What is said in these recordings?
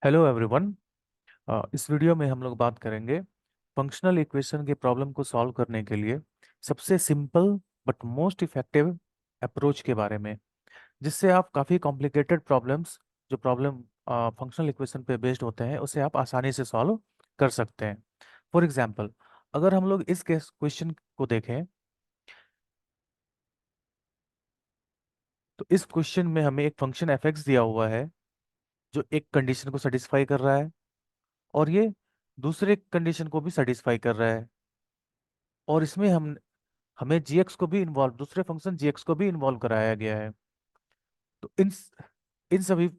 Hello everyone. इस video में हम लोग बात करेंगे फंक्शनल इक्वेशन के प्रॉब्लम को सॉल्व करने के लिए सबसे simple but most effective approach के बारे में, जिससे आप काफ़ी कॉम्प्लिकेटेड प्रॉब्लम्स जो प्रॉब्लम फंक्शनल इक्वेशन पे बेस्ड होते हैं उसे आप आसानी से सॉल्व कर सकते हैं। फॉर एग्जांपल, अगर हम लोग इस क्वेश्चन को देखें तो इस क्वेश्चन में हमें एक फंक्शन एफ एक्स दिया हुआ है जो एक कंडीशन को सेटिस्फाई कर रहा है और ये दूसरे कंडीशन को भी सेटिस्फाई कर रहा है। और इसमें हमें जीएक्स को भी इन्वॉल्व दूसरे फंक्शन जीएक्स को भी इन्वॉल्व कराया गया है। तो इन सभी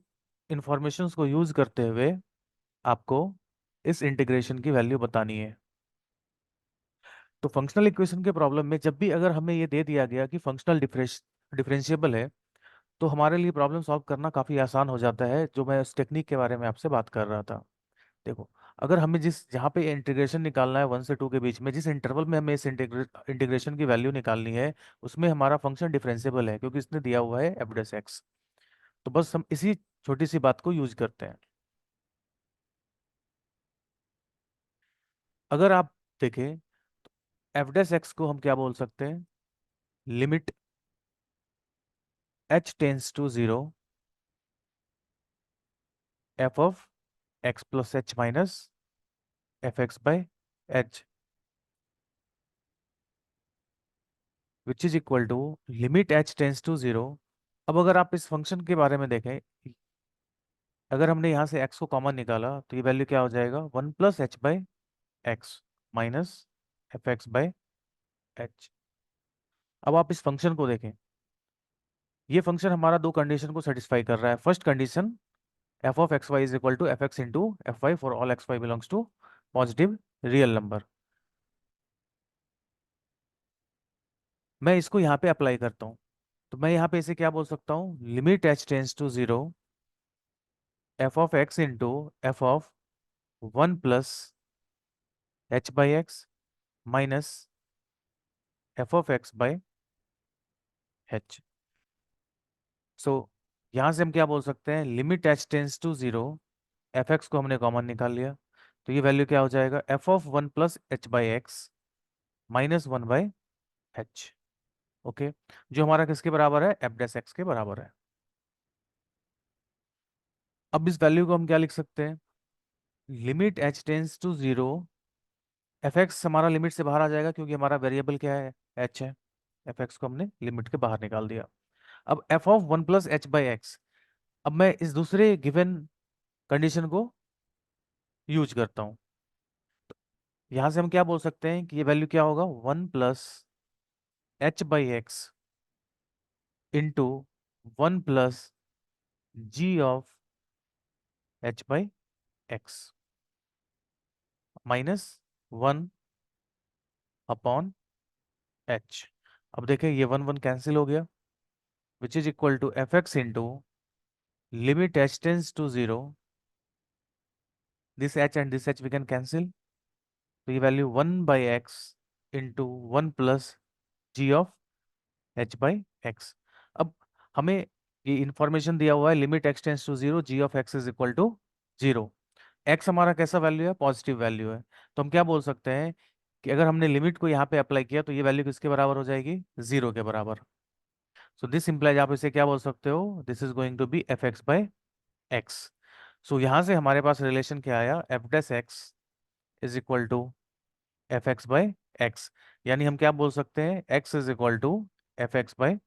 इंफॉर्मेशंस को यूज करते हुए आपको इस इंटीग्रेशन की वैल्यू बतानी है। तो फंक्शनल इक्वेशन के प्रॉब्लम में जब भी अगर हमें ये दे दिया गया कि फंक्शनल डिफरेंशिएबल है तो हमारे लिए प्रॉब्लम सॉल्व करना काफी आसान हो जाता है, जो मैं उस टेक्निक के बारे में आपसे बात कर रहा था। देखो, अगर हमें जिस जहाँ पे इंटीग्रेशन निकालना है 1 से 2 के बीच में, जिस इंटरवल में हमें इस इंटीग्रेशन की वैल्यू निकालनी है उसमें हमारा फंक्शन डिफरेंशिएबल है क्योंकि इसने दिया हुआ है एफ डैश एक्स। तो बस हम इसी छोटी सी बात को यूज करते हैं। अगर आप देखें एफ डैश एक्स को हम क्या बोल सकते हैं, limit h tends to zero f of x plus h minus f x by h, which is equal to limit h tends to zero. अब अगर आप इस फंक्शन के बारे में देखें, अगर हमने यहाँ से x को कॉमन निकाला तो ये वैल्यू क्या हो जाएगा, 1 + h/x minus f x by H. अब आप इस फंक्शन को देखें, ये फंक्शन हमारा दो कंडीशन को सेटिस्फाई कर रहा है। First condition, f of x y is equal to f x into f y for all x y belongs to positive real number. मैं इसको यहाँ पे अप्लाई करता हूँ, तो मैं यहाँ पे इसे क्या बोल सकता हूँ, limit h tends to zero f of x into f of 1 + h/x minus f of x by h. So यहाँ से हम क्या बोल सकते हैं, limit h tends to zero, f x को हमने कॉमन निकाल लिया तो ये वैल्यू क्या हो जाएगा, F of 1 + h/x minus 1/h। Okay, जो हमारा किसके बराबर है, एफ डैश एक्स के बराबर है। अब इस वैल्यू को हम क्या लिख सकते हैं, limit h tends to zero, f x हमारा लिमिट से बाहर आ जाएगा क्योंकि हमारा वेरिएबल क्या है, एच है। एफ एक्स को हमने लिमिट के बाहर निकाल दिया। अब एफ ऑफ 1 + h/x, अब मैं इस दूसरे गिवन कंडीशन को यूज करता हूँ। यहां से हम क्या बोल सकते हैं कि ये वैल्यू क्या होगा, 1 + h/x into 1 + g/x minus 1/h। अब देखें ये 1 1 कैंसिल हो गया, which is equal to f x into limit h tends to zero, this h and this h we can cancel, तो ये वैल्यू 1/x इंटू 1 + g/x। अब हमें ये इंफॉर्मेशन दिया हुआ है, limit x tends to zero g/x is equal to zero. X हमारा कैसा वैल्यू है, पॉजिटिव वैल्यू है। तो हम क्या बोल सकते हैं कि अगर हमने लिमिट को यहाँ पे अप्लाई किया तो ये वैल्यू किसके बराबर हो जाएगी, जीरो के बराबर। सो दिस इंप्लाइज, आप इसे क्या बोल सकते हो, this is going to be f x by x. So यहाँ से हमारे पास रिलेशन क्या आया, f dash x is equal to f x by x. यानी हम क्या बोल सकते हैं, x is equal to f x by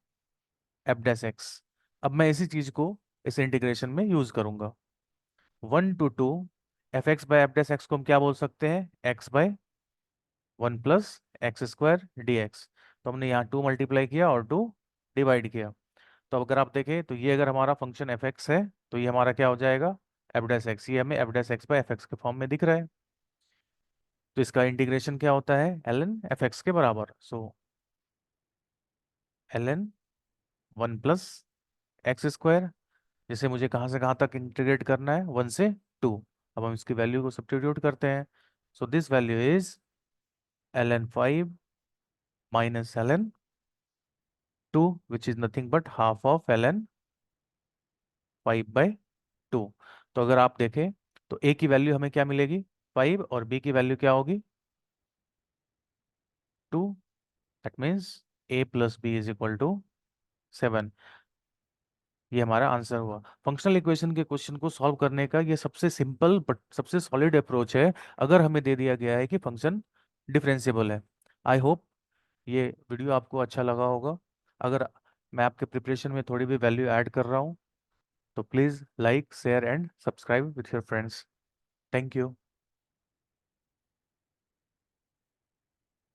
f dash x. अब मैं इसी चीज को इस इंटीग्रेशन में यूज करूंगा। 1 to 2 F x by f dash x को हम क्या बोल सकते हैं, एक्स बाई 1 + x² dx। तो हमने यहाँ 2 मल्टीप्लाई किया और 2 डिवाइड किया। तो अगर आप देखें तो ये अगर हमारा फंक्शन एफ एक्स है तो ये हमारा क्या हो जाएगा, एफ डैश एक्स। ये हमें F dash x by F x के फॉर्म में दिख रहा है। तो इसका इंटीग्रेशन क्या होता है, एल एन एफ एक्स के बराबर। सो एल एन 1 + x², जिसे मुझे कहाँ से कहाँ तक इंटीग्रेट करना है, 1 से 2। अब हम इसकी वैल्यू को सब्स्टिट्यूट करते हैं। So this value is ln 5 minus ln 2, which is nothing but half of ln 5/2। तो अगर आप देखें तो ए की वैल्यू हमें क्या मिलेगी, 5, और बी की वैल्यू क्या होगी, 2। That means a plus b is equal to 7। ये हमारा आंसर हुआ। फंक्शनल इक्वेशन के क्वेश्चन को सॉल्व करने का ये सबसे सिंपल बट सबसे सॉलिड अप्रोच है, अगर हमें दे दिया गया है कि फंक्शन डिफरेंशिएबल है। आई होप ये वीडियो आपको अच्छा लगा होगा। अगर मैं आपके प्रिपरेशन में थोड़ी भी वैल्यू ऐड कर रहा हूँ तो please like share and subscribe with your friends. Thank you.